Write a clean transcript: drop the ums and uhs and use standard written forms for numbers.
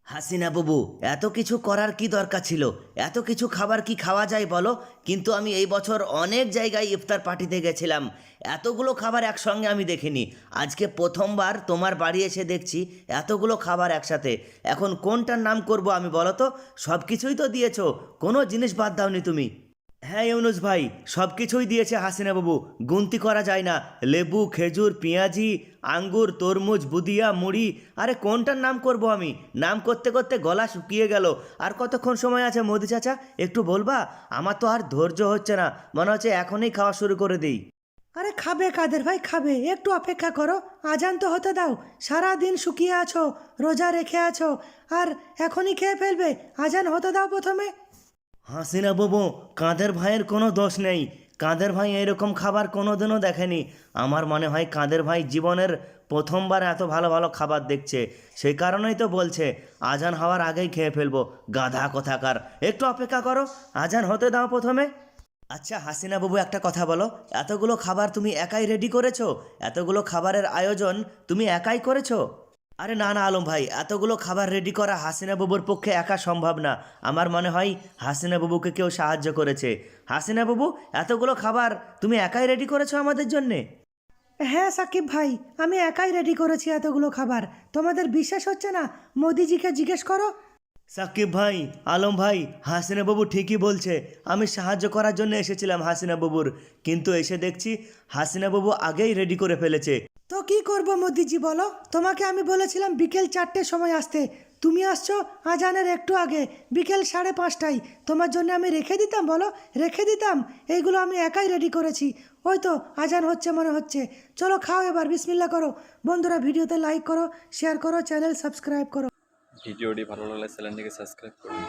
হাসিনা বাবু, এত কিছু করার কি দরকার ছিল? এত কিছু খাবার কি খাওয়া যায় বলো? কিন্তু আমি এই বছর অনেক জায়গায় ইফতার পার্টিতে গেছিলাম, এতগুলো খাবার একসঙ্গে আমি দেখিনি। আজকে প্রথমবার তোমার বাড়ি এসে দেখছি এতগুলো খাবার একসাথে। এখন কোনটার নাম করব আমি বলো তো? সব কিছুই তো দিয়েছো, কোনো জিনিস বাদ দাওনি তুমি। হ্যাঁ ইউনুস ভাই, সব কিছুই দিয়েছে হাসিনা বাবু, গুনতি করা যায় না। লেবু, খেজুর, পেঁয়াজি, আঙ্গুর, তরমুজ, বুদিয়া, মুড়ি। আরে কোনটার নাম করব আমি? নাম করতে করতে গলা শুকিয়ে গেল। আর কতক্ষণ সময় আছে মোদি চাচা, একটু বলবা? আমার তো আর ধৈর্য হচ্ছে না, মনে হচ্ছে এখনই খাওয়া শুরু করে দিই। আরে খাবে কাদের ভাই, খাবে, একটু অপেক্ষা করো। আজান তো হতে দাও। সারা দিন শুকিয়ে আছো, রোজা রেখে আছো, আর এখনই খেয়ে ফেলবে? আজান হতে দাও প্রথমে। হাসিনা বাবু, কাঁদের ভাইয়ের কোনো দোষ নেই। কাঁদের ভাই এরকম খাবার কোনোদিনও দেখেনি। আমার মনে হয় কাঁদের ভাই জীবনের প্রথমবার এত ভালো ভালো খাবার দেখছে, সেই কারণেই তো বলছে আজান হওয়ার আগেই খেয়ে ফেলবো। গাধা কোথাকার, একটু অপেক্ষা করো, আজান হতে দাও প্রথমে। আচ্ছা হাসিনা বাবু, একটা কথা বলো, এতগুলো খাবার তুমি একাই রেডি করেছো? এতগুলো খাবারের আয়োজন তুমি একাই করেছো? আরে না না আলম ভাই, এতগুলো খাবার রেডি করা হাসিনা বাবুর পক্ষে একা সম্ভব না। আমার মনে হয় হাসিনা বাবুকে কেউ সাহায্য করেছে। হাসিনা বাবু, এতগুলো খাবার তুমি একাই রেডি করেছো আমাদের জন্যে? হ্যাঁ সাকিব ভাই, আমি একাই রেডি করেছি এতগুলো খাবার। তোমাদের বিশ্বাস হচ্ছে না? মোদিজিকে জিজ্ঞেস করো। সাকিব ভাই, আলম ভাই, হাসিনা বাবু ঠিকই বলছে। আমি সাহায্য করার জন্য এসেছিলাম হাসিনা বাবুর, কিন্তু এসে দেখছি হাসিনা বাবু আগেই রেডি করে ফেলেছে। তো কি করব মোদিজি বলো? তোমাকে আমি বলেছিলাম বিকেল 4টের সময় আসতে, তুমি আসছো আজানের একটু আগে, বিকেল 5:30টায়। তোমার জন্য আমি রেখে দিতাম বলো? রেখে দিতাম? এইগুলো আমি একাই রেডি করেছি। ওই তো আজান হচ্ছে মনে হচ্ছে। চলো খাও এবার, বিসমিল্লা করো। বন্ধুরা ভিডিওতে লাইক করো, শেয়ার করো, চ্যানেল সাবস্ক্রাইব করো। ভিডিওটি ভালো লাগলে চ্যানেলটিকে সাবস্ক্রাইব করুন।